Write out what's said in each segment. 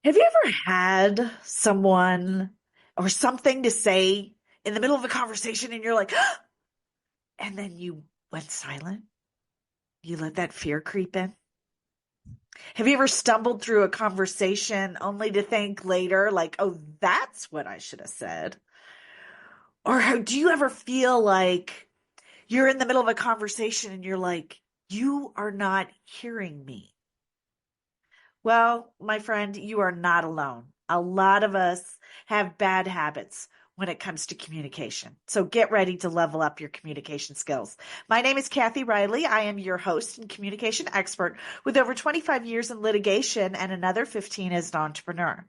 Have you ever had someone or something to say in the middle of a conversation and you're like, and then you went silent? You let that fear creep in? Have you ever stumbled through a conversation only to think later, like, oh, that's what I should have said? Or do you ever feel like you're in the middle of a conversation and you're like, you are not hearing me? Well, my friend, you are not alone. A lot of us have bad habits when it comes to communication. So get ready to level up your communication skills. My name is Kathy Riley. I am your host and communication expert with over 25 years in litigation and another 15 as an entrepreneur.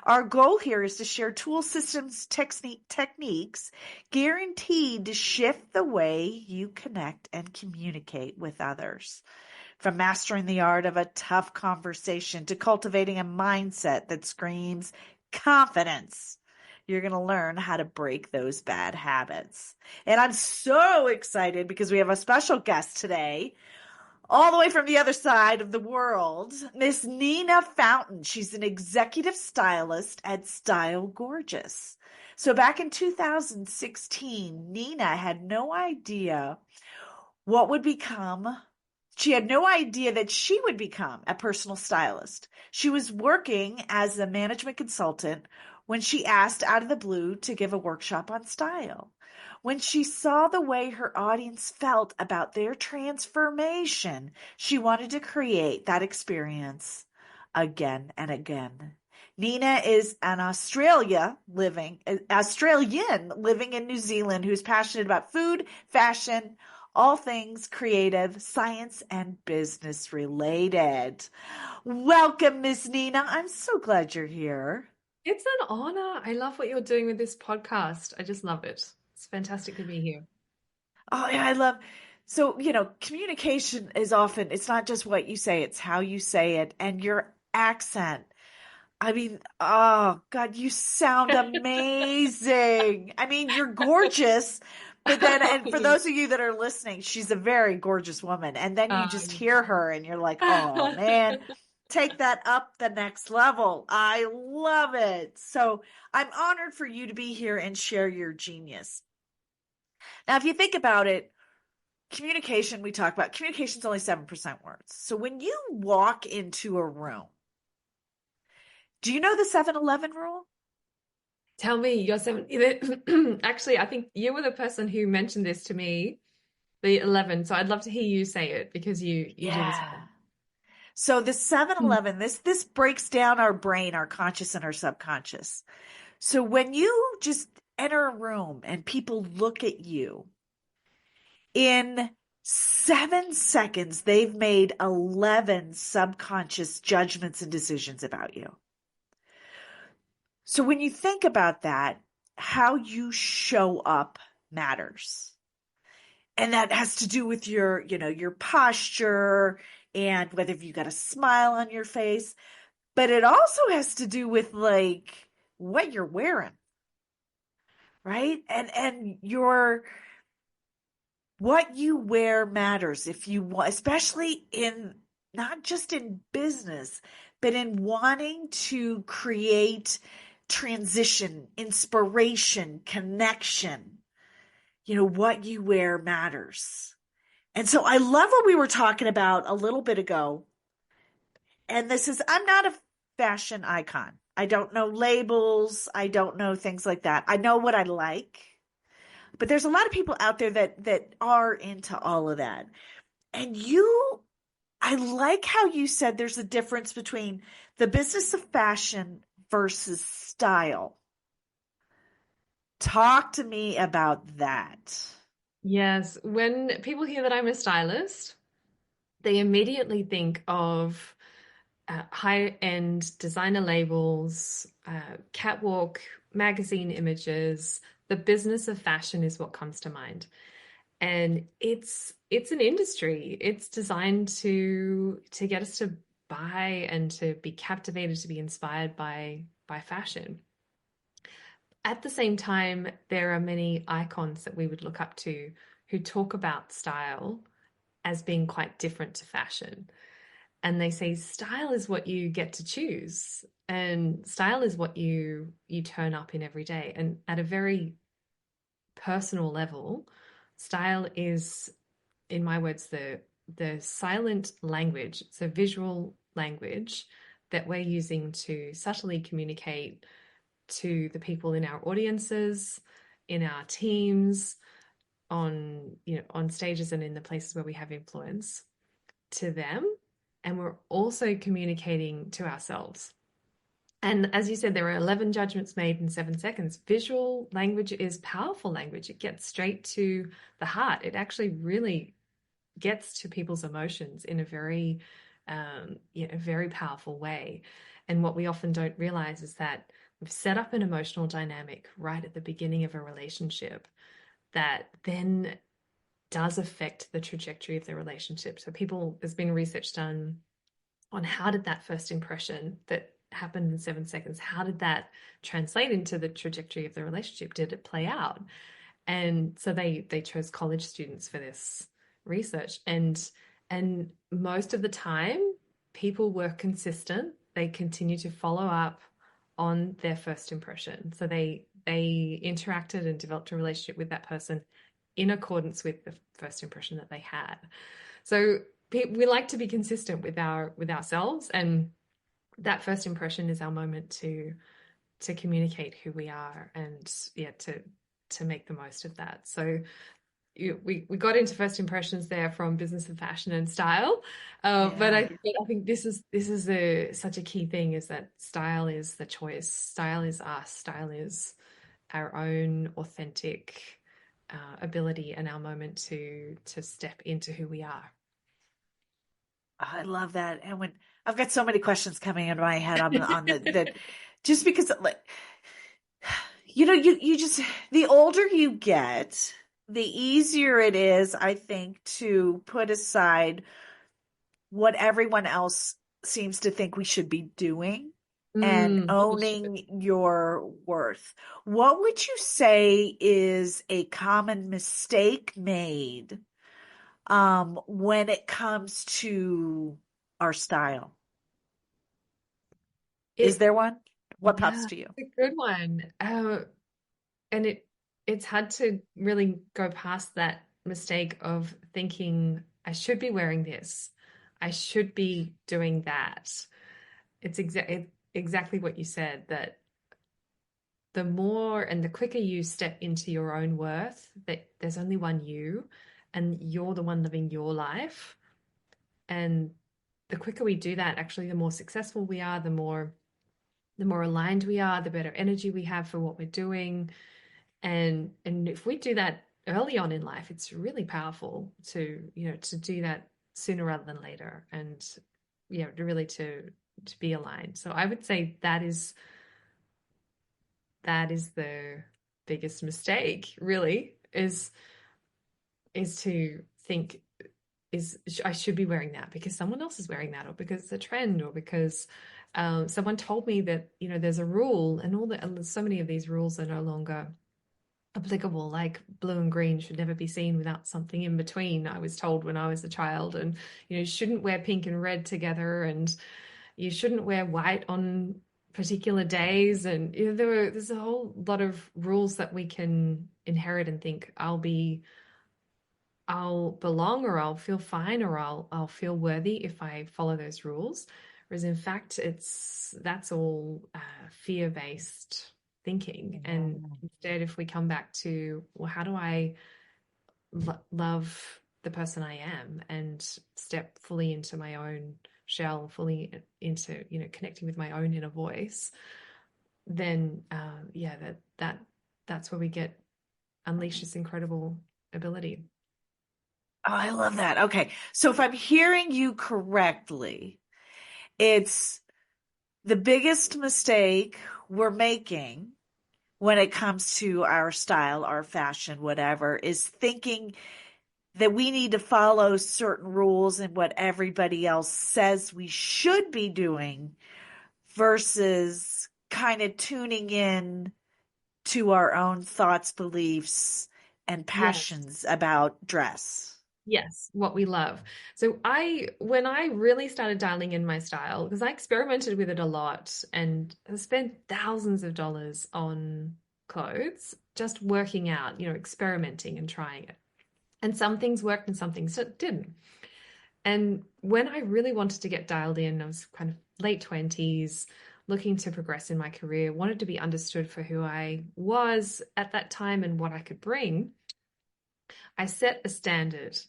Our goal here is to share tool systems, techniques guaranteed to shift the way you connect and communicate with others. From mastering the art of a tough conversation to cultivating a mindset that screams confidence, you're going to learn how to break those bad habits. And I'm so excited because we have a special guest today, all the way from the other side of the world, Miss Nina Fountain. She's an executive stylist at Style Gorgeous. So back in 2016, Nina had no idea what would become she had no idea that she would become a personal stylist. She was working as a management consultant when she asked out of the blue to give a workshop on style. When she saw the way her audience felt about their transformation, she wanted to create that experience again and again. Nina is an Australian living in New Zealand who's passionate about food, fashion, all things creative, science, and business related. Welcome, Miss Nina. I'm so glad you're here. It's an honor. I love what you're doing with this podcast. I just love it. It's fantastic to be here. Oh, yeah, I love. So, communication is often, it's not just what you say, it's how you say it and your accent. I mean, oh God, you sound amazing. I mean, you're gorgeous, but then, and for those of you that are listening, she's a very gorgeous woman. And then you just hear her and you're like, oh man, take that up the next level. I love it. So I'm honored for you to be here and share your genius. Now, if you think about it, communication, we talk about communication is only 7% words. So when you walk into a room, do you know the 7-Eleven rule? Tell me, you're seven. Actually, I think you were the person who mentioned this to me, the 11. So I'd love to hear you say it because you do this. Yeah. So the 7-Eleven, this breaks down our brain, our conscious and our subconscious. So when you just enter a room and people look at you, in 7 seconds, they've made 11 subconscious judgments and decisions about you. So when you think about that, how you show up matters. And that has to do with your posture and whether you got a smile on your face. But it also has to do with like what you're wearing, right? And your what you wear matters if you want, especially in not just in business, but in wanting to create transition, inspiration, connection. What you wear matters. And so I love what we were talking about a little bit ago. And this is, I'm not a fashion icon. I don't know labels. I don't know things like that. I know what I like, but there's a lot of people out there that are into all of that. And I like how you said there's a difference between the business of fashion versus style. Talk to me about that. Yes, when people hear that I'm a stylist, they immediately think of high-end designer labels, catwalk magazine images. The business of fashion is what comes to mind. And it's an industry. It's designed to get us to buy and to be captivated, to be inspired by fashion. At the same time, there are many icons that we would look up to who talk about style as being quite different to fashion. And they say style is what you get to choose, and style is what you turn up in every day. And at a very personal level, style is, in my words, the silent language, so visual language that we're using to subtly communicate to the people in our audiences, in our teams, on on stages and in the places where we have influence, to them. And we're also communicating to ourselves. And as you said, there are 11 judgments made in 7 seconds. Visual language is powerful language. It gets straight to the heart. It actually really gets to people's emotions in a very, very powerful way. And what we often don't realize is that we've set up an emotional dynamic right at the beginning of a relationship that then does affect the trajectory of the relationship. So there's been research done on how did that first impression that happened in 7 seconds, how did that translate into the trajectory of the relationship? Did it play out? And so they chose college students for this research, and most of the time people were consistent. They continue to follow up on their first impression. So they interacted and developed a relationship with that person in accordance with the first impression that they had. So we like to be consistent with ourselves, and that first impression is our moment to communicate who we are, and yeah, to make the most of that. So we got into first impressions there from business and fashion and style, but Yeah. I think this is such a key thing, is that style is the choice. Style is us. Style is our own authentic ability and our moment to step into who we are. I love that. And when I've got so many questions coming in my head on the just because like you just the older you get, the easier it is, I think, to put aside what everyone else seems to think we should be doing and For sure. owning your worth. What would you say is a common mistake made when it comes to our style? Is It there one? What pops Yeah, to you? it's a good one. And it's hard to really go past that mistake of thinking I should be wearing this, I should be doing that. Exactly what you said, that the more and the quicker you step into your own worth, that there's only one you, and you're the one living your life. And the quicker we do that, actually, the more successful we are, the more aligned we are, the better energy we have for what we're doing. And if we do that early on in life, it's really powerful to do that sooner rather than later, and really to be aligned. So I would say that is the biggest mistake, really, is to think I should be wearing that because someone else is wearing that, or because it's a trend, or because someone told me that there's a rule, and so many of these rules are no longer applicable. Like blue and green should never be seen without something in between, I was told when I was a child. And you shouldn't wear pink and red together, and you shouldn't wear white on particular days. And there's a whole lot of rules that we can inherit and think I'll belong, or I'll feel fine, or I'll feel worthy if I follow those rules. Whereas in fact, that's all fear-based thinking. Yeah. And instead, if we come back to, well, how do I love the person I am and step fully into my own shell, fully into connecting with my own inner voice, then that's where we get unleash this incredible ability. Oh, I love that. Okay. So if I'm hearing you correctly, it's the biggest mistake we're making when it comes to our style, our fashion, whatever, is thinking that we need to follow certain rules and what everybody else says we should be doing versus kind of tuning in to our own thoughts, beliefs, and Yes. passions about dress. Yes, what we love. So when I really started dialing in my style, because I experimented with it a lot and spent thousands of dollars on clothes, just working out, experimenting and trying it. And some things worked and some things didn't. And when I really wanted to get dialed in, I was kind of late 20s, looking to progress in my career, wanted to be understood for who I was at that time and what I could bring. I set a standard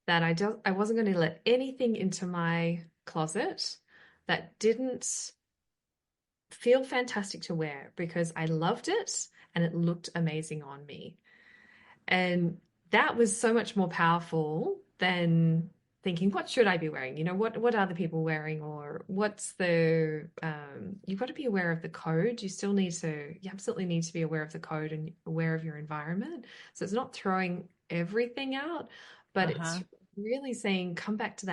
that I wasn't going to let anything into my closet that didn't feel fantastic to wear because I loved it and it looked amazing on me. And that was so much more powerful than thinking, what should I be wearing? What are the people wearing? Or what's you've got to be aware of the code. You absolutely need to be aware of the code and aware of your environment. So it's not throwing everything out, but it's Uh-huh. really saying, come back to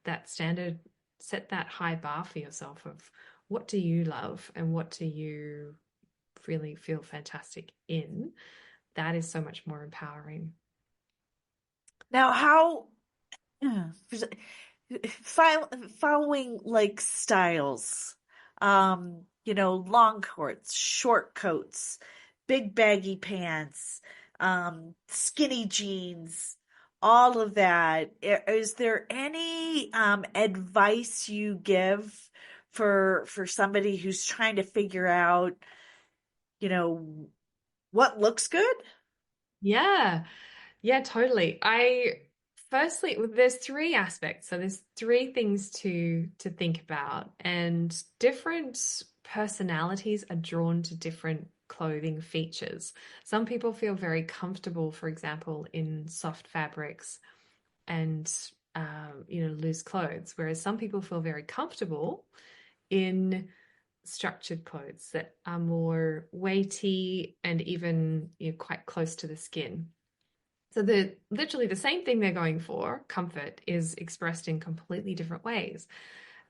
that standard, set that high bar for yourself of what do you love and what do you really feel fantastic in. That is so much more empowering. Now, how following like styles, long coats, short coats, big baggy pants, skinny jeans, all of that. Is there any advice you give for somebody who's trying to figure out, you know, what looks good? Yeah, yeah, totally. Firstly, well, there's three aspects. So there's three things to think about, and different personalities are drawn to different clothing features. Some people feel very comfortable, for example, in soft fabrics and loose clothes, whereas some people feel very comfortable in structured clothes that are more weighty and even quite close to the skin. So the literally the same thing they're going for, comfort, is expressed in completely different ways.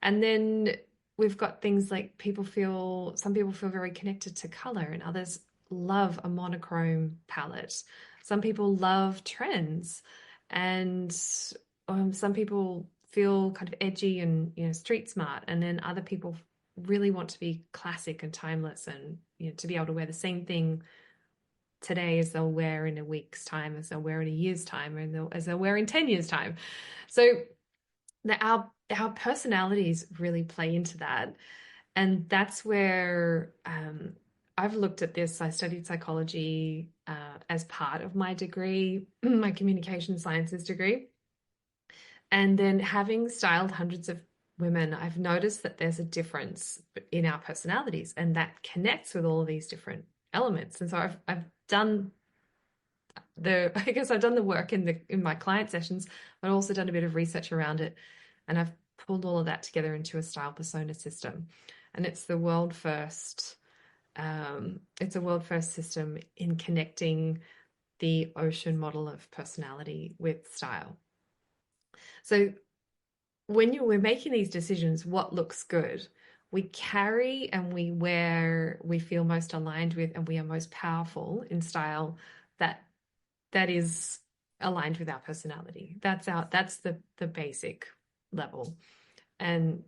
And then we've got things like some people feel very connected to color and others love a monochrome palette. Some people love trends and some people feel kind of edgy and street smart, and then other people really want to be classic and timeless and to be able to wear the same thing today as they'll wear in a week's time, as they'll wear in a year's time, and as they'll wear in 10 years' time. So our personalities really play into that. And that's where I've looked at this. I studied psychology as part of my degree, my communication sciences degree. And then having styled hundreds of women, I've noticed that there's a difference in our personalities, and that connects with all of these different elements. And so I've done I guess I've done the work in my client sessions, but also done a bit of research around it, and I've pulled all of that together into a style persona system, and it's the world first. It's a world first system in connecting the ocean model of personality with style. So when we're making these decisions, what looks good, we carry and we wear, we feel most aligned with, and we are most powerful in style that is aligned with our personality. That's the basic level. And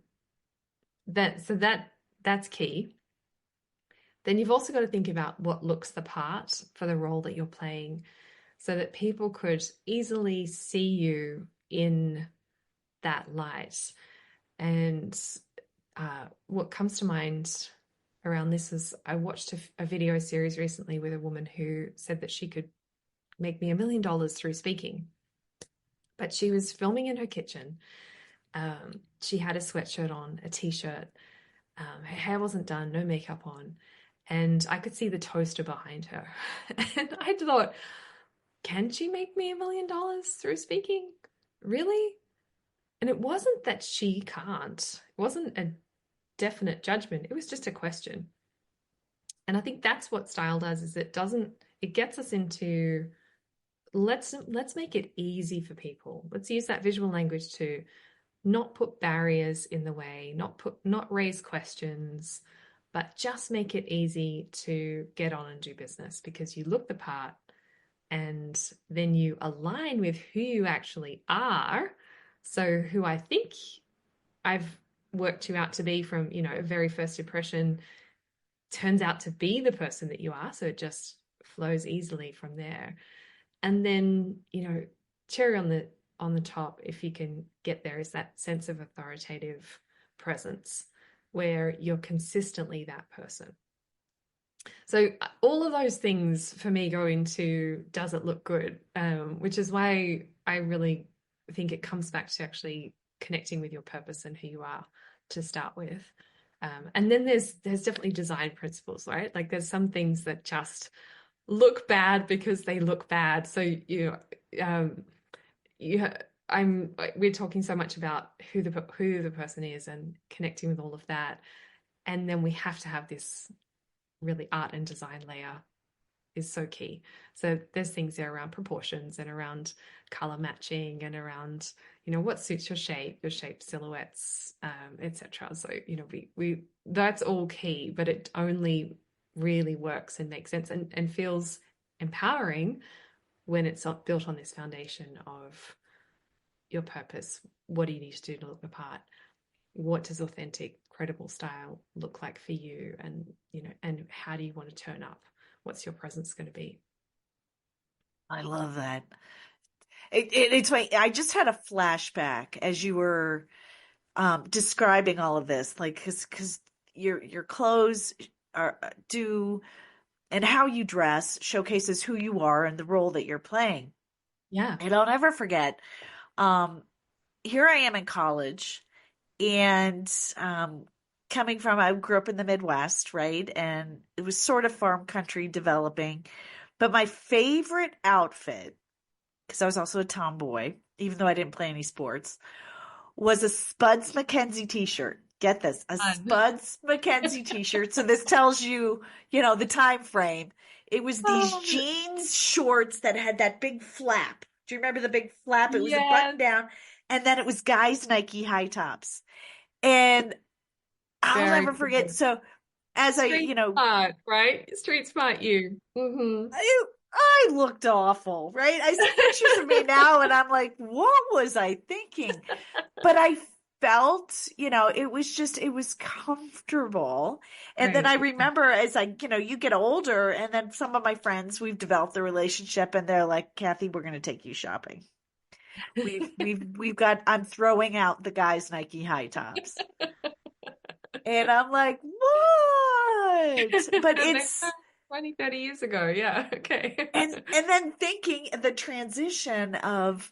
that's key. Then you've also got to think about what looks the part for the role that you're playing so that people could easily see you in that light. And what comes to mind around this is I watched a video series recently with a woman who said that she could make me $1 million through speaking. But she was filming in her kitchen. She had a sweatshirt on, a t-shirt. Her hair wasn't done, no makeup on. And I could see the toaster behind her. And I thought, can she make me $1 million through speaking? Really? And it wasn't that she can't. It wasn't a definite judgment. It was just a question. And I think that's what style does, is it gets us into let's make it easy for people. Let's use that visual language to not put barriers in the way, not raise questions, but just make it easy to get on and do business because you look the part and then you align with who you actually are. So who I think I've worked you out to be from, a very first impression turns out to be the person that you are. So it just flows easily from there. And then, cherry on the top, if you can get there, is that sense of authoritative presence where you're consistently that person. So all of those things for me go into does it look good, which is why I really think it comes back to actually connecting with your purpose and who you are to start with. And then there's definitely design principles, right? Like there's some things that just look bad because they look bad. So you we're talking so much about who the person is and connecting with all of that, and then we have to have this really art and design layer is so key. So there's things there around proportions and around color matching and around, what suits your shape silhouettes, etc. So, we that's all key, but it only really works and makes sense and feels empowering when it's built on this foundation of your purpose. What do you need to do to look the part? What does authentic, credible style look like for you? And, and how do you want to turn up? What's your presence going to be? I love that. It's my, I just had a flashback as you were describing all of this, like, because your clothes are do and how you dress showcases who you are and the role that you're playing. Yeah. And I'll never forget, um, here I am in college and coming from, I grew up in the Midwest, right? And it was sort of farm country developing. But my favorite outfit, because I was also a tomboy, even though I didn't play any sports, was a Spuds MacKenzie t-shirt. Get this, a Fun. Spuds MacKenzie t-shirt. So this tells you, the time frame. It was these Oh, jeans shorts that had that big flap. Do you remember the big flap? It was a button yes. down, and then it was guys' Nike high tops. And I'll Very never forget. cool. So as Street smart, right? Street smart you. I, I looked awful, right? I see pictures of me now and I'm like, what was I thinking? But I felt, it was comfortable. And then I Right. remember as you get older and then some of my friends, we've developed a relationship and they're like, Kathy, we're going to take you shopping. We've got, I'm throwing out the guys' Nike high tops. And I'm like, what? But Like, it's, 20, 30 years ago. Yeah. Okay. and then thinking the transition of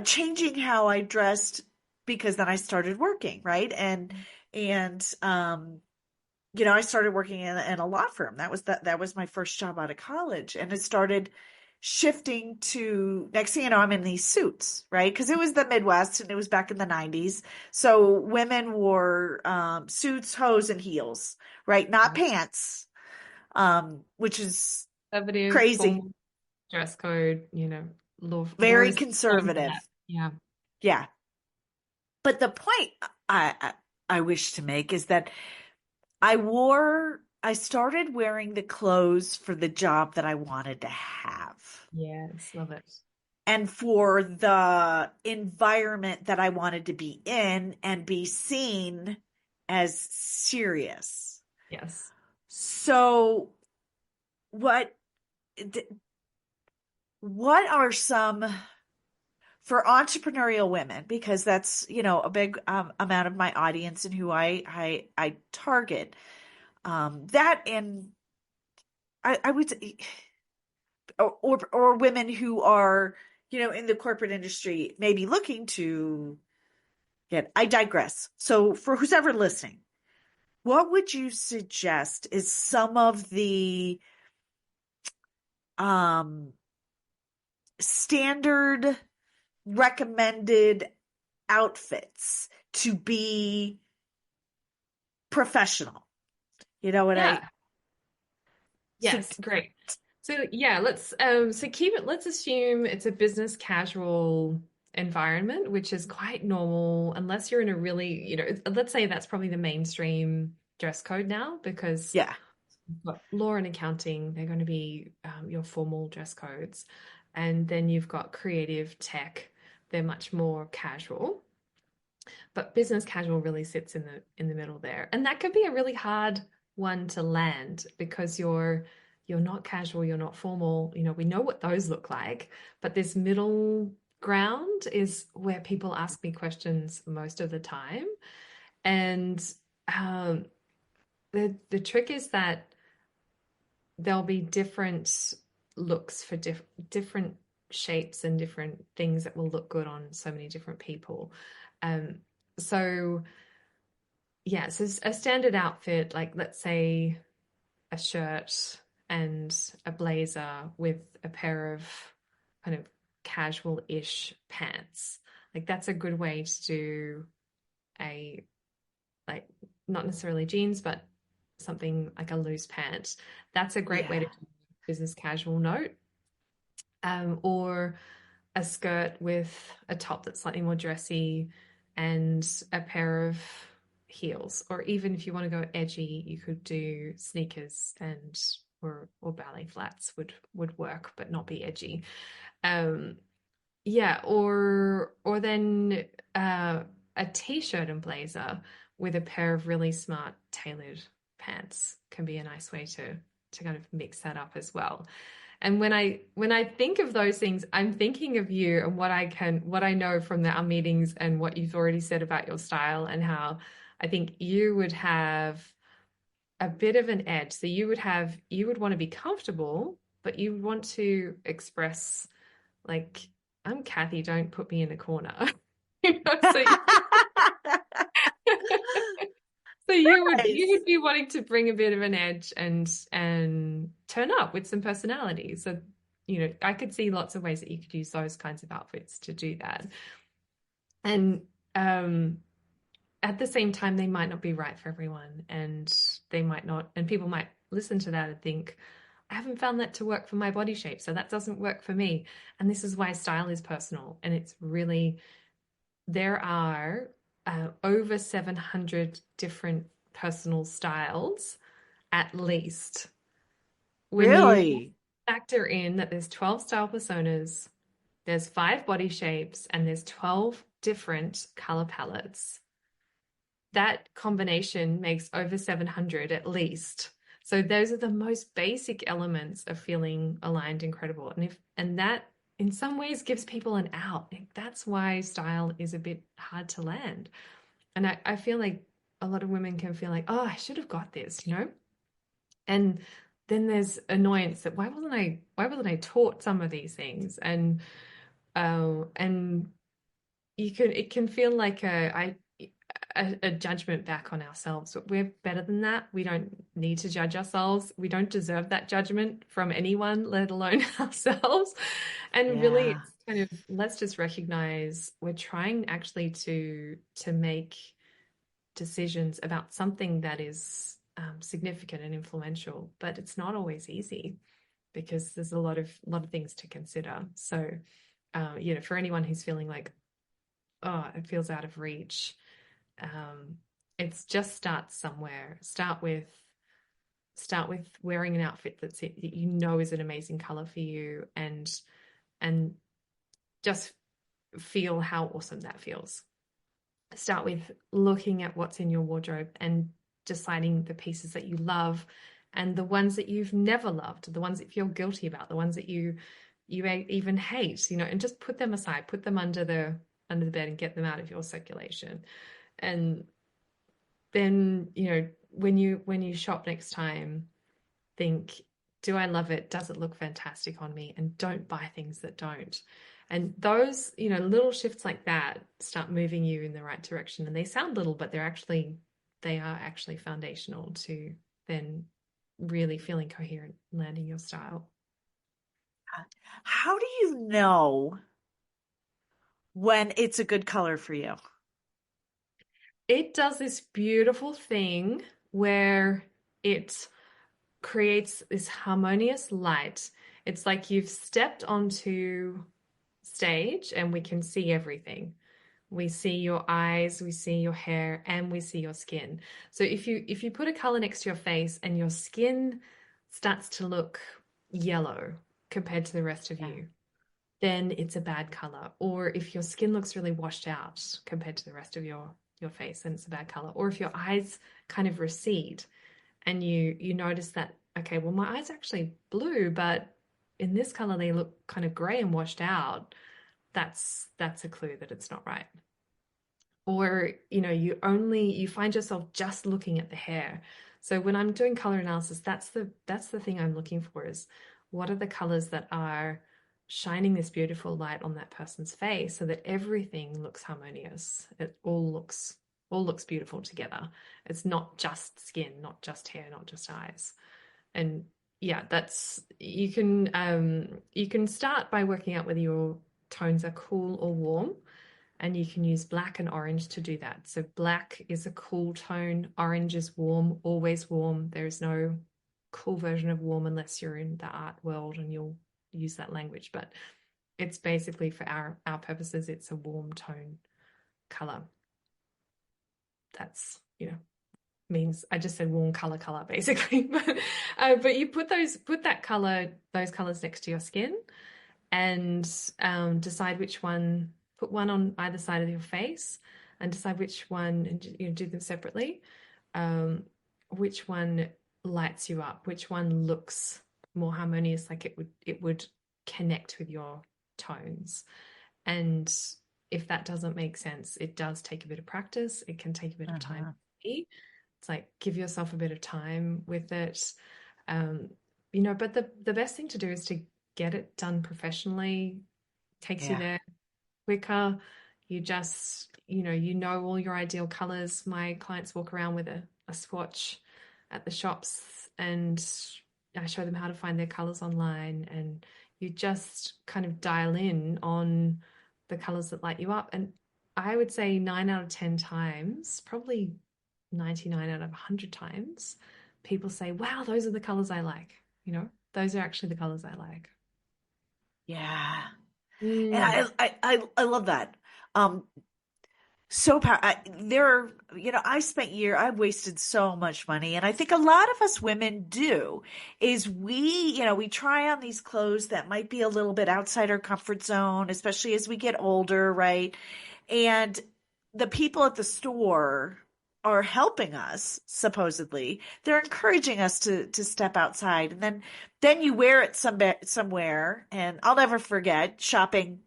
changing how I dressed because then I started working, right? And I started working in a law firm. That was my first job out of college, and it started shifting to next thing you know, I'm in these suits, right? Because it was the Midwest and it was back in the 90s. So women wore suits, hose, and heels, right? Not pants, which is Conservative, crazy. formal dress code, law Very is known for conservative. that. Yeah. Yeah. But the point I wish to make is that I started wearing the clothes for the job that I wanted to have Yes, love it. and for the environment that I wanted to be in and be seen as serious. Yes. So what what are some for entrepreneurial women, because that's a big amount of my audience and who I target, that and I would say, or women who are in the corporate industry maybe looking to get. I digress. So for who's ever listening, what would you suggest is some of the um standard recommended outfits to be professional? You know what Yeah. I so Yes. Great. So yeah, let's assume it's a business casual environment, which is quite normal, unless you're in a really, let's say that's probably the mainstream dress code now, because yeah. you've got law and accounting, they're going to be your formal dress codes. And then you've got creative tech. They're much more casual, but business casual really sits in the middle there. And that could be a really hard one to land because you're not casual, you're not formal. You know, we know what those look like, but this middle ground is where people ask me questions most of the time. And um, the trick is that there'll be different looks for different shapes and different things that will look good on so many different people. Um, so yeah, so a standard outfit, like let's say a shirt and a blazer with a pair of kind of casual-ish pants. Like that's a good way to do a like not necessarily jeans, but something like a loose pant. That's a great way to Yeah. do business casual note. Or a skirt with a top that's slightly more dressy and a pair of heels. Or even if you want to go edgy, you could do sneakers and or ballet flats would work, but not be edgy. Um, yeah, or then a t-shirt and blazer with a pair of really smart tailored pants can be a nice way to kind of mix that up as well. And when I think of those things, I'm thinking of you and what I know from our meetings and what you've already said about your style and how I think you would have a bit of an edge. So you would want to be comfortable, but you would want to express like, I'm Kathy, don't put me in a corner. You know, so so you Nice. would be wanting to bring a bit of an edge and turn up with some personality. So, you know, I could see lots of ways that you could use those kinds of outfits to do that. And at the same time, they might not be right for everyone, and they might not, and people might listen to that and think, I haven't found that to work for my body shape, so that doesn't work for me. And this is why style is personal, and it's really there are over 700 different personal styles at least. When you Really? factor in that there's 12 style personas, there's 5 body shapes, and there's 12 different color palettes, that combination makes over 700 at least. So those are the most basic elements of feeling aligned and credible. And that in some ways gives people an out. That's why style is a bit hard to land. And I feel like a lot of women can feel like, oh, I should have got this, you know? And then there's annoyance that why wasn't I taught some of these things? And you can it can feel like a judgment back on ourselves. But we're better than that. We don't need to judge ourselves. We don't deserve that judgment from anyone, let alone ourselves. And really, Yeah. it's kind of let's just recognize we're trying actually to make decisions about something that is significant and influential, but it's not always easy because there's a lot of things to consider. So, you know, for anyone who's feeling like, oh, it feels out of reach, um, it's just start somewhere. Start with wearing an outfit that you know is an amazing color for you, and just feel how awesome that feels. Start with looking at what's in your wardrobe and deciding the pieces that you love and the ones that you've never loved, the ones that you feel guilty about, the ones that you even hate, you know, and just put them aside, put them under the bed and get them out of your circulation. And then, you know, when you shop next time, think, do I love it? Does it look fantastic on me? And don't buy things that don't. And those, you know, little shifts like that start moving you in the right direction. And they sound little, but they are actually foundational to then really feeling coherent, landing your style. How do you know when it's a good color for you? It does this beautiful thing where it creates this harmonious light. It's like you've stepped onto stage and we can see everything. We see your eyes, we see your hair, and we see your skin. So if you put a color next to your face and your skin starts to look yellow compared to the rest of Yeah. you, then it's a bad color. Or if your skin looks really washed out compared to the rest of your face, then it's a bad color. Or if your eyes kind of recede and you notice that, okay, well, my eyes are actually blue, but in this color they look kind of gray and washed out, that's a clue that it's not right. Or you find yourself just looking at the hair. So when I'm doing color analysis, that's the thing I'm looking for, is what are the colors that are shining this beautiful light on that person's face so that everything looks harmonious. It all looks beautiful together. It's not just skin, not just hair, not just eyes. And yeah, that's you can start by working out whether your tones are cool or warm, and you can use black and orange to do that. So black is a cool tone, orange is warm, always warm. There is no cool version of warm unless you're in the art world and you'll use that language. But it's basically, for our purposes, it's a warm tone color. That's, means I just said warm color basically. But you put those colors next to your skin, and decide which one, put one on either side of your face, and decide which one, and do them separately. Which one lights you up, which one looks more harmonious, like it would connect with your tones. And if that doesn't make sense, it does take a bit of practice. It can take a bit of time. Uh-huh. It's like, give yourself a bit of time with it. Um, but the best thing to do is to get it done professionally. Takes you Yeah. there quicker. You know all your ideal colors. My clients walk around with a swatch at the shops, and I show them how to find their colors online, and you just kind of dial in on the colors that light you up. And I would say 9 out of 10 times, probably 99 out of 100 times, people say, wow, those are the colors I like. Those are actually the colors I like. Yeah. And Mm. I love that. Um, so power. I've wasted so much money, and I think a lot of us women do, is we try on these clothes that might be a little bit outside our comfort zone, especially as we get older, right? And the people at the store are helping us, supposedly. They're encouraging us to step outside, and then you wear it somewhere, and I'll never forget shopping.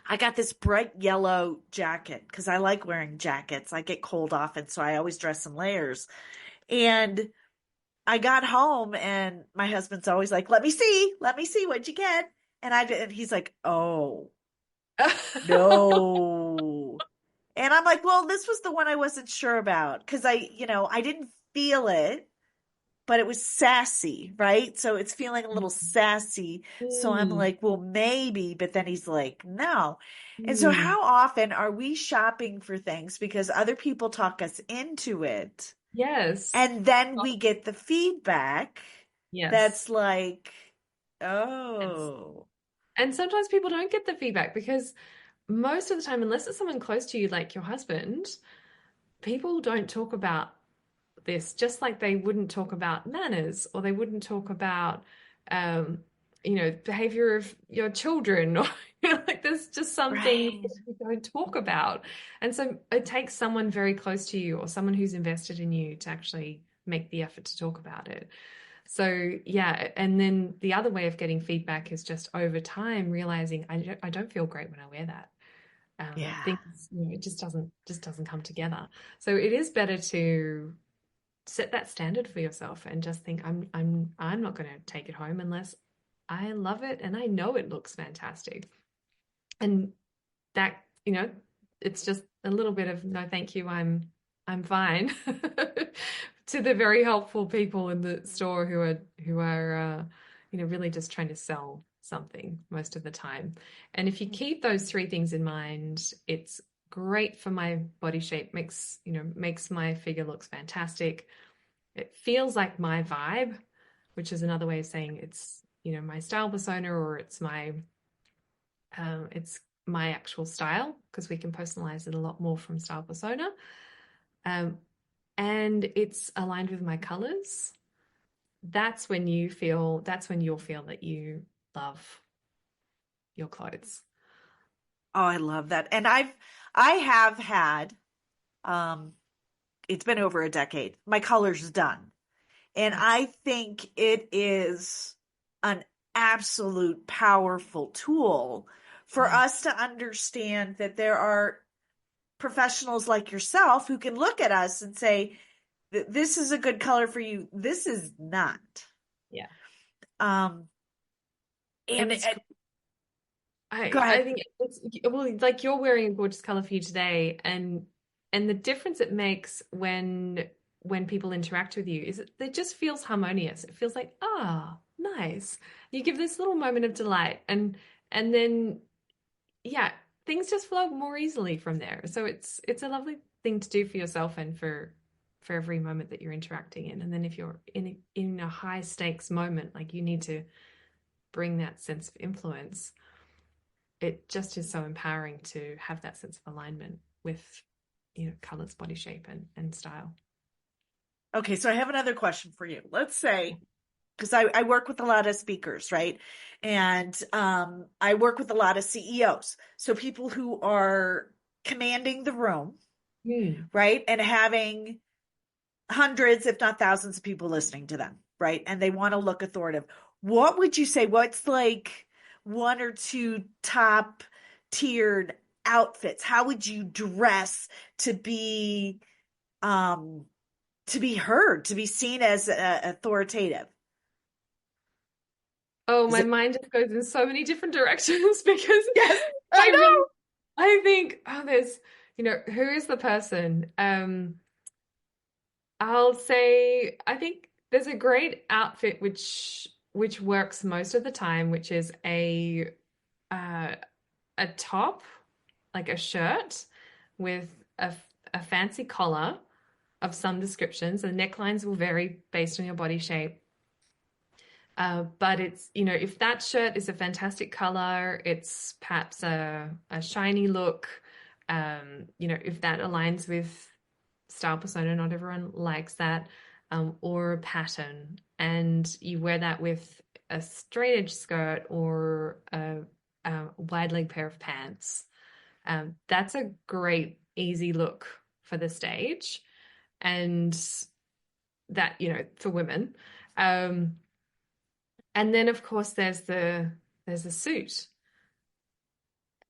I got this bright yellow jacket because I like wearing jackets. I get cold often, so I always dress in layers. And I got home, and my husband's always like, let me see what'd you get?" And he's like, "Oh, no." And I'm like, "Well, this was the one I wasn't sure about because I didn't feel it, but it was sassy, right? So it's feeling a little sassy. So I'm Mm. like, well, maybe, but then he's like, no. And so Mm. how often are we shopping for things because other people talk us into it? Yes. And then we get the feedback Yes. that's like, And, oh, and sometimes people don't get the feedback because most of the time, unless it's someone close to you, like your husband, people don't talk about this, just like they wouldn't talk about manners, or they wouldn't talk about behavior of your children, or like there's just some things right. that we don't talk about. And so it takes someone very close to you or someone who's invested in you to actually make the effort to talk about it. So yeah, and then the other way of getting feedback is just over time realizing I don't feel great when I wear that. Yeah. Things, it just doesn't come together. So it is better to set that standard for yourself and just think, I'm not going to take it home unless I love it and I know it looks fantastic. And that, it's just a little bit of no thank you, I'm fine, to the very helpful people in the store who are really just trying to sell something most of the time. And if you keep those three things in mind, it's great for my body shape, makes my figure looks fantastic. It feels like my vibe, which is another way of saying it's, my style persona, or it's my actual style, because we can personalize it a lot more from style persona. Um, and it's aligned with my colors. That's when you'll feel that you love your clothes. Oh, I love that. And I have had, um, it's been over a decade. My color's done. And Nice. I think it is an absolute powerful tool for Yeah. us to understand that there are professionals like yourself who can look at us and say, this is a good color for you. This is not. Yeah. Um, And and it's go I ahead. think it's well, like you're wearing a gorgeous color for you today, and the difference it makes when people interact with you is it just feels harmonious. It feels like, ah, nice. You give this little moment of delight, and then yeah, things just flow more easily from there. So it's a lovely thing to do for yourself and for every moment that you're interacting in. And then if you're in a high stakes moment, like you need to bring that sense of influence, it just is so empowering to have that sense of alignment with, colors, body shape, and style. Okay, so I have another question for you. Let's say, because I work with a lot of speakers, right? And I work with a lot of CEOs. So people who are commanding the room, Mm. right? And having hundreds, if not thousands of people listening to them, right? And they want to look authoritative. What would you say? What's like one or two top tiered outfits? How would you dress to be um to be heard, to be seen as authoritative? Oh, Is my it mind just goes in so many different directions because yes, I I really, know. I think, oh, there's, who is the person? I'll say I think there's a great outfit which works most of the time, which is uh, a top, like a shirt with a fancy collar of some descriptions. The necklines will vary based on your body shape. But it's, if that shirt is a fantastic color, it's perhaps a shiny look. If that aligns with style persona, not everyone likes that, or a pattern, and you wear that with a straight edge skirt or a wide leg pair of pants. That's a great, easy look for the stage, and that, for women. Um, and then of course there's the suit.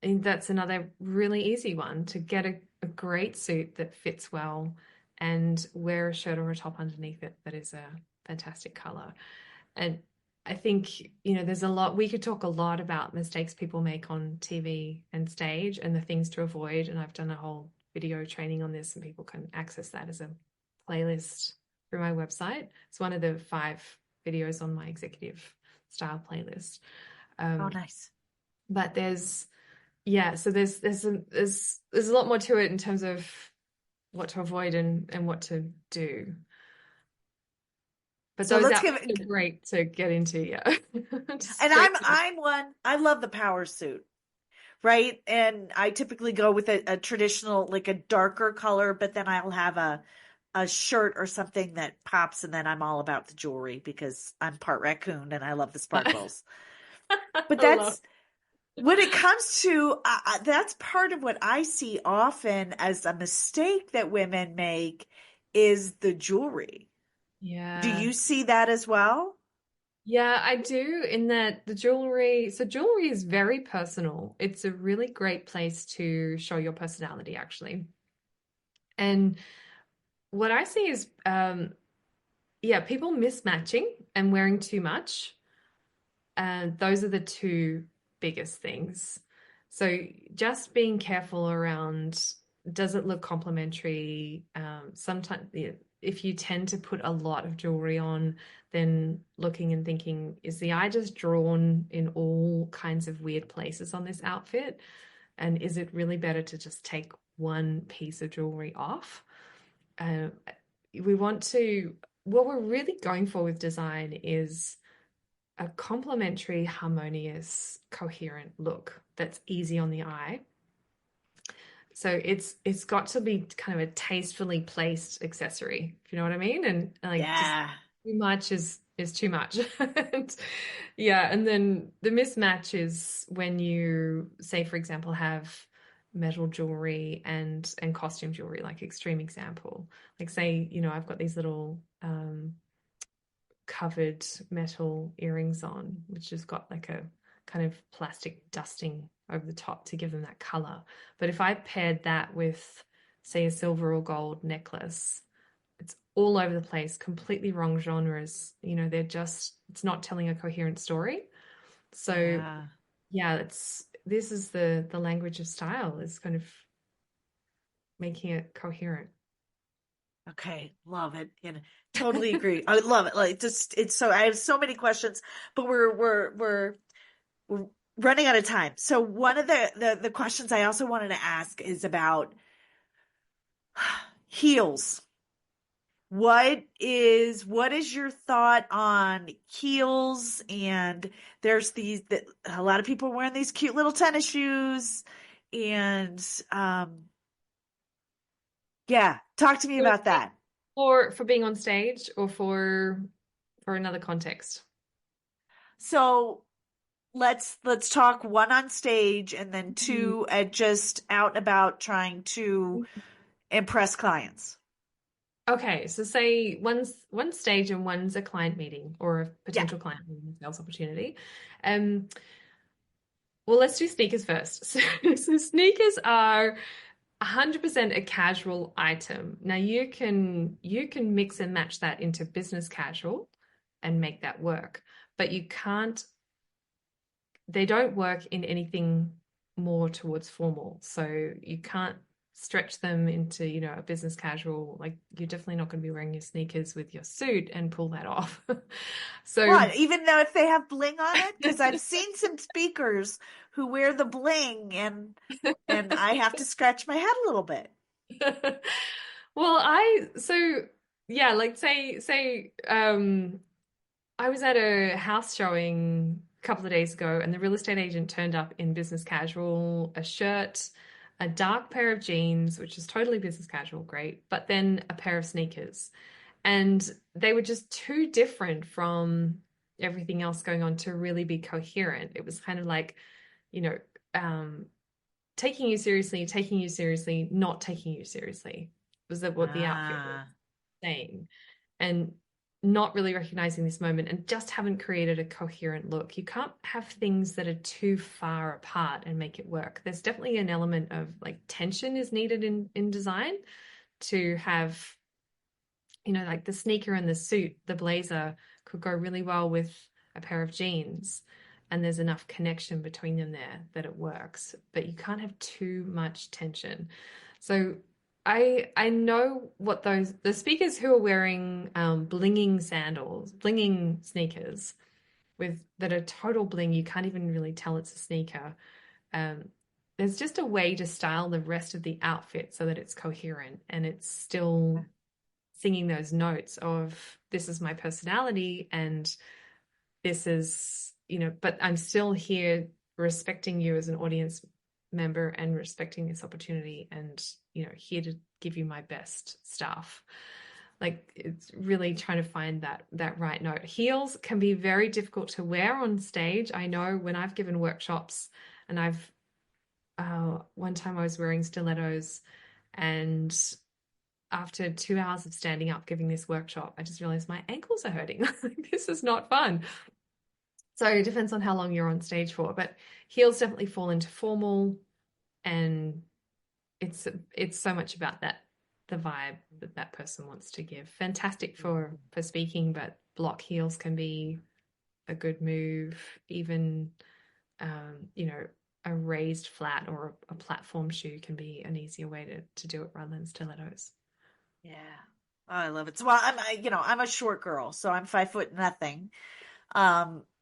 And that's another really easy one to get a great suit that fits well and wear a shirt or a top underneath it that is a fantastic color. And I think, there's a lot, we could talk a lot about mistakes people make on TV and stage and the things to avoid. And I've done a whole video training on this, and people can access that as a playlist through my website. It's one of the 5 videos on my executive style playlist. Oh, Um, nice. but yeah, so there's a lot more to it in terms of what to avoid and what to do. But So those let's give outfits it, are great to get into, yeah. Just and great to I'm one, I love the power suit, right? And I typically go with a traditional, like a darker color, but then I'll have a shirt or something that pops, and then I'm all about the jewelry because I'm part raccoon and I love the sparkles. But I love. that's when it comes to that's part of what I see often as a mistake that women make is the jewelry. Do Yeah. you see that as well? Yeah, I do, in that jewelry is very personal. It's a really great place to show your personality, actually. And what I see is, yeah, people mismatching and wearing too much. And those are the two biggest things. So just being careful around, does it look complementary? Sometimes if you tend to put a lot of jewelry on, then looking and thinking, is the eye just drawn in all kinds of weird places on this outfit? And is it really better to just take one piece of jewelry off? Uh, we want to, what we're really going for with design is a complementary, harmonious, coherent look that's easy on the eye. So it's got to be kind of a tastefully placed accessory, if you know what I mean, and like just Yeah. too much is too much. And, yeah, and then the mismatch is when you say, for example, have metal jewelry and costume jewelry, like extreme example. Like say, I've got these little covered metal earrings on, which has got like a kind of plastic dusting over the top to give them that color. But if I paired that with, say, a silver or gold necklace, it's all over the place, completely wrong genres. It's not telling a coherent story. So Yeah. yeah, this is the language of style, is kind of making it coherent. Okay, love it. And totally agree. I love it. Like just it's so I have so many questions, but we're running out of time. So one of the questions I also wanted to ask is about heels. What is your thought on heels? And there's a lot of people wearing these cute little tennis shoes, and um, yeah, talk to me So, about that. for being on stage or for another context. So let's talk one on stage and then two at just out and about trying to impress clients. Okay, so say one stage and one's a client meeting or a Yeah, potential client meeting, sales opportunity. Um, well, let's do sneakers first. So sneakers are 100% a casual item. Now you can mix and match that into business casual and make that work, but you can't they don't work in anything more towards formal. So you can't stretch them into, a business casual. Like you're definitely not going to be wearing your sneakers with your suit and pull that off. So what? Even though if they have bling on it, because I've seen some speakers who wear the bling, and I have to scratch my head a little bit. well, yeah, like say I was at a house showing a couple of days ago, and the real estate agent turned up in business casual, a shirt, a dark pair of jeans, which is totally business casual, great, but then a pair of sneakers. And they were just too different from everything else going on to really be coherent. It was kind of like, you know, um, taking you seriously, not taking you seriously was that what the outfit was Ah, saying, and not really recognizing this moment and just haven't created a coherent look. You can't have things that are too far apart and make it work. There's definitely an element of like tension is needed in design to have, like the sneaker and the suit, the blazer could go really well with a pair of jeans. And there's enough connection between them there that it works, but you can't have too much tension. So I know what the speakers who are wearing blinging sandals, blinging sneakers with that are total bling, you can't even really tell it's a sneaker. Um, there's just a way to style the rest of the outfit so that it's coherent and it's still singing those notes of this is my personality and this is, but I'm still here respecting you as an audience member and respecting this opportunity and, here to give you my best stuff. Like it's really trying to find that right note. Heels can be very difficult to wear on stage. I know when I've given workshops and one time I was wearing stilettos, and after 2 hours of standing up giving this workshop, I just realized my ankles are hurting. This is not fun. So it depends on how long you're on stage for, but heels definitely fall into formal, and it's so much about the vibe that that person wants to give. Fantastic for speaking, but block heels can be a good move. Even a raised flat or a platform shoe can be an easier way to do it rather than stilettos. yeah. Oh, I love it. So, well, I'm a short girl, so I'm 5 foot nothing.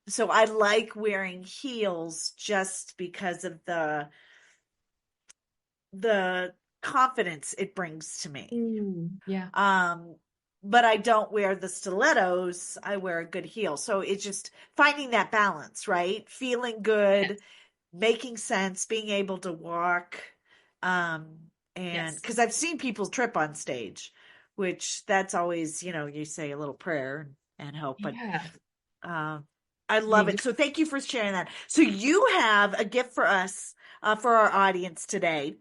So I like wearing heels just because of the confidence it brings to me. Yeah. Um, but I don't wear the stilettos. I wear a good heel. So it's just finding that balance, right? Feeling good, Yes. making sense, being able to walk. And Yes. because I've seen people trip on stage, which that's always, you say a little prayer. and hope. But Yeah. I You love it. just, So thank you for sharing that. So you have a gift for us, for our audience today,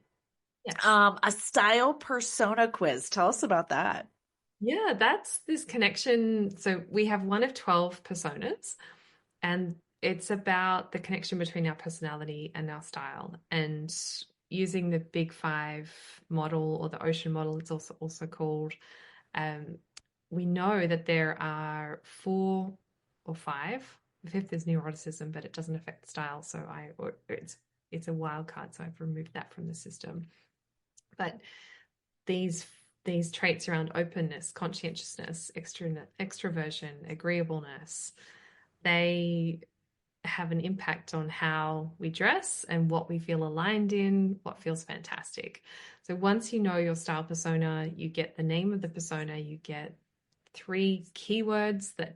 yes. a style persona quiz. Tell us about that. Yeah, that's this connection. So we have one of 12 personas, and it's about the connection between our personality and our style. And using the Big Five model, or the Ocean model, it's also called. Um, we know that there are four or five. The fifth is neuroticism, but it doesn't affect style. So it's a wild card. So I've removed that from the system. But these these traits around openness, conscientiousness, extroversion, agreeableness, they have an impact on how we dress and what we feel aligned in, what feels fantastic. So once you know your style persona, you get the name of the persona, you get three keywords that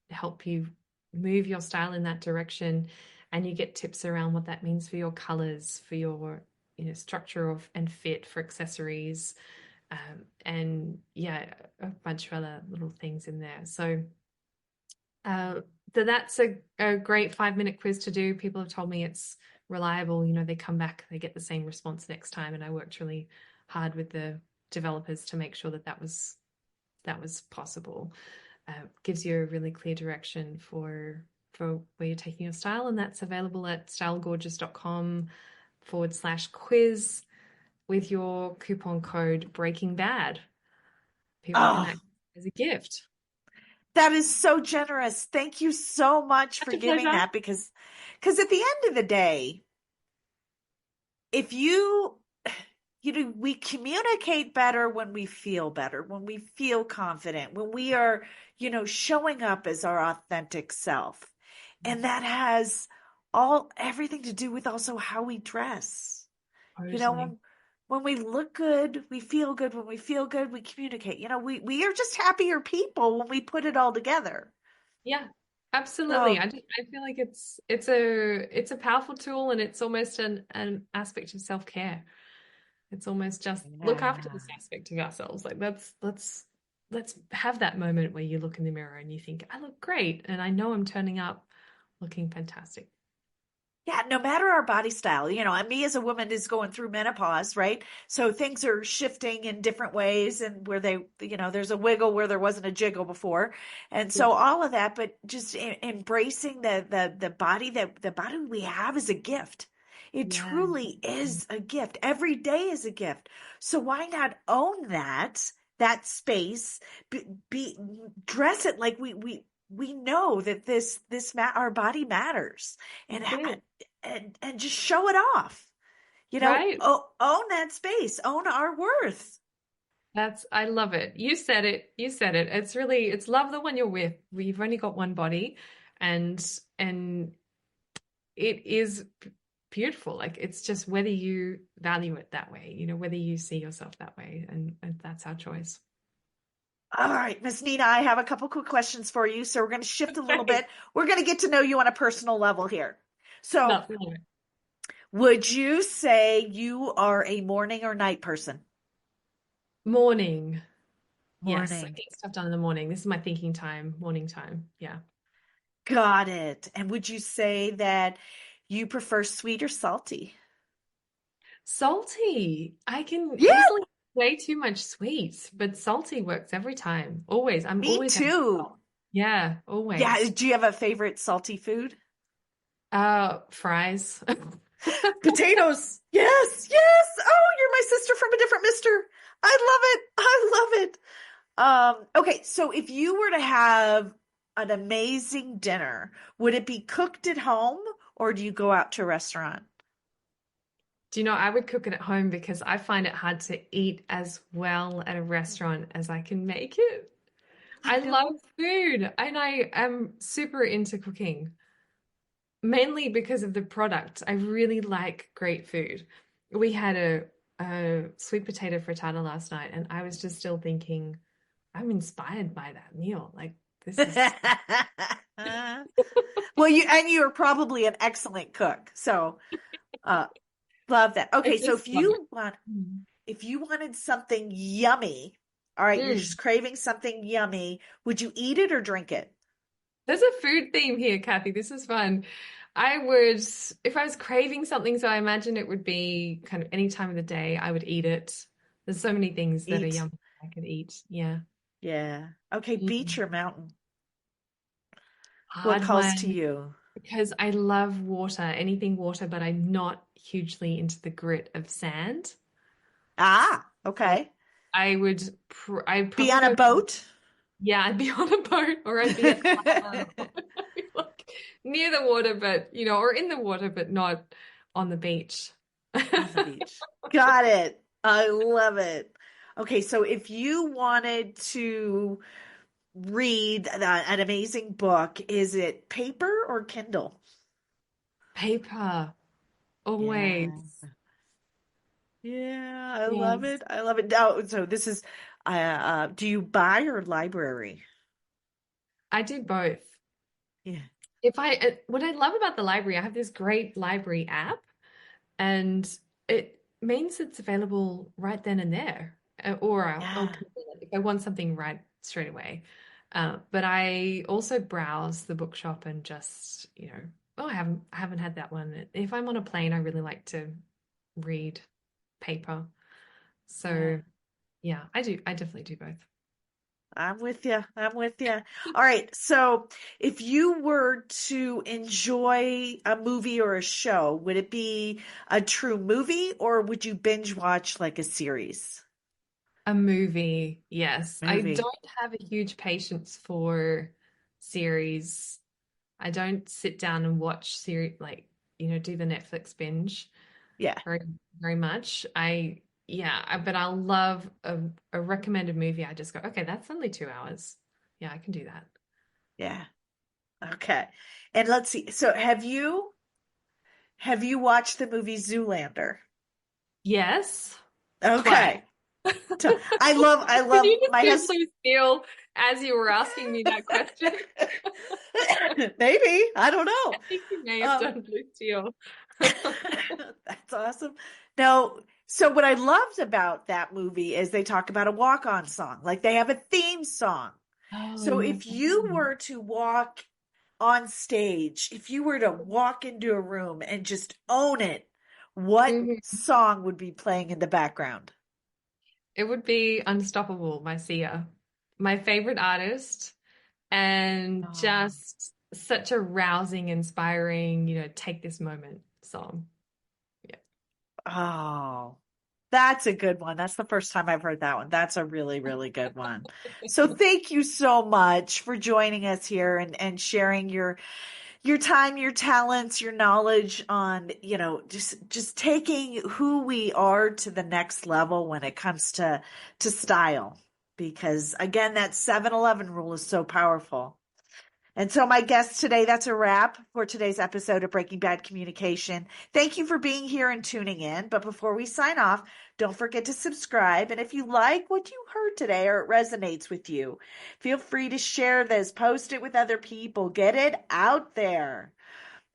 help you move your style in that direction, and you get tips around what that means for your colors, for your structure of and fit for accessories, and yeah, a bunch of other little things in there. Uh, so that's a great 5 minute quiz to do. People have told me it's reliable. They come back, they get the same response next time. And I worked really hard with the developers to make sure that that was possible. Gives you a really clear direction for where you're taking your style, and that's available at stylegorgeous.com/quiz with your coupon code Breaking Bad. People can Oh, act as a gift. that is so generous. Thank you so much for Such a giving pleasure. that because at the end of the day, if we communicate better when we feel better, when we feel confident, when we are, showing up as our authentic self. And that has everything to do with also how we dress. You know, Totally. when we look good, we feel good. When we feel good, we communicate. We are just happier people when we put it all together. Yeah, absolutely. So, I feel like it's a powerful tool, and it's almost an aspect of self-care. It's almost just look after yeah. this aspect of ourselves. Like let's have that moment where you look in the mirror and you think, I look great, and I know I'm turning up looking fantastic. Yeah, no matter our body style, and me as a woman is going through menopause, right? So things are shifting in different ways, and where there's a wiggle where there wasn't a jiggle before. And Yeah. so all of that, but just embracing the body, that the body we have is a gift. It Yeah. truly is a gift. Every day is a gift. So why not own that space, be dress it like we know that our body matters, and That's it. and just show it off. Right? Own that space, own our worth. I love it. You said it. You said it. It's love the one you're with. We've only got one body, and it is beautiful. Like it's just whether you value it that way, whether you see yourself that way, and that's our choice. All right, Miss Nina, I have a couple quick questions for you. So we're going to shift a little Okay. bit. We're going to get to know you on a personal level here. So, Love it. would you say you are a morning or night person? Morning. Yes, I Morning. get stuff done in the morning. This is my thinking time, morning time. Yeah. Got it. And would you say that you prefer sweet or salty? Salty. I can Yeah, easily way too much sweet, but salty works every time. Always. I'm me always having too. salt. Yeah, Yeah, always. do you have a favorite salty food? Fries. Potatoes. Yes, yes. Oh, you're my sister from a different mister. I love it. I love it. Okay, so if you were to have an amazing dinner, would it be cooked at home or do you go out to a restaurant? Do you know, I would cook it at home because I find it hard to eat as well at a restaurant as I can make it. I I know. love food and I am super into cooking, mainly because of the product. I really like great food. We had a sweet potato frittata last night, and I was just still thinking, I'm inspired by that meal. Like, this is. Well, you're probably an excellent cook. So, uh, love that. I Okay, so just love it. Mm. if you wanted something yummy, All right, you're Mm. just craving something yummy. Would you eat it or drink it? There's a food theme here, Kathy. This is fun. I would, if I was craving something, so I imagine it would be kind of any time of the day, I would eat it. There's so many things that are Eat. yummy I could eat. Yeah. Yeah. Okay, beach Mm. or mountain? What Hard calls to one you? because I love water, anything water, but I'm not hugely into the grit of sand. Ah, So okay. I'd Be probably on a go, boat? yeah, I'd be on a boat or I'd be at Playa or I'd be like near the water, but or in the water, but not on the beach. On the beach. Got it. I love it. Okay, so if you wanted to read an amazing book, is it paper or Kindle? Paper, always. Yeah. Yeah, I love Yes. it. I love it. Now, so this is, do you buy or library? I do both. Yeah. If I, what I love about the library, I have this great library app, and it means it's available right then and there, or I'll Yeah. Google it if I want something right straight away. But I also browse the bookshop and just, oh, I haven't had that one. If I'm on a plane, I really like to read paper. Yeah. So yeah, I do. I definitely do both. I'm with you. I'm with you. All right. So if you were to enjoy a movie or a show, would it be a true movie or would you binge watch like a series? A movie, yes. I Movie. don't have a huge patience for series. I don't sit down and watch series like, do the Netflix binge Yeah. very, very much. But I'll love a recommended movie. I just go, okay, that's only 2 hours. Yeah, I can do that. Yeah. Okay. And let's see. So have you watched the movie Zoolander? Yes, twice. Okay. I Did love you just my do husband. Blue Steel as you were asking me that question? Maybe. I don't I know. think you may have Um, done Blue Steel. that's awesome. Now, so what I loved about that movie is they talk about a walk-on song. Like they have a theme song. Oh, So yeah. if you were to walk on stage, if you were to walk into a room and just own it, what Mhm. song would be playing in the background? It would be Unstoppable by Sia, my favorite artist, and Oh, just such a rousing, inspiring, take this moment song. Yeah. oh, that's a good one. That's the first time I've heard that one. That's a really, really good one. So thank you so much for joining us here and sharing your time, your talents, your knowledge on, just taking who we are to the next level when it comes to style. Because again, that 7-Eleven rule is so powerful. And so, my guests today, that's a wrap for today's episode of Breaking Bad Communication. Thank you for being here and tuning in. But before we sign off, don't forget to subscribe. And if you like what you heard today or it resonates with you, feel free to share this, post it with other people, get it out there.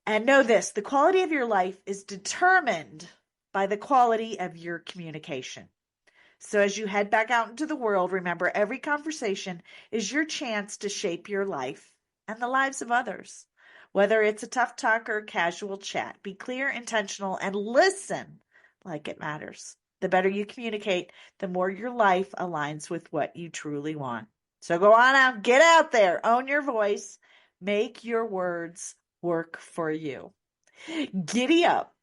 And know this, the quality of your life is determined by the quality of your communication. So as you head back out into the world, remember every conversation is your chance to shape your life and the lives of others. Whether it's a tough talk or a casual chat, be clear, intentional, and listen like it matters. The better you communicate, the more your life aligns with what you truly want. So go on out, get out there, own your voice, make your words work for you. Giddy up.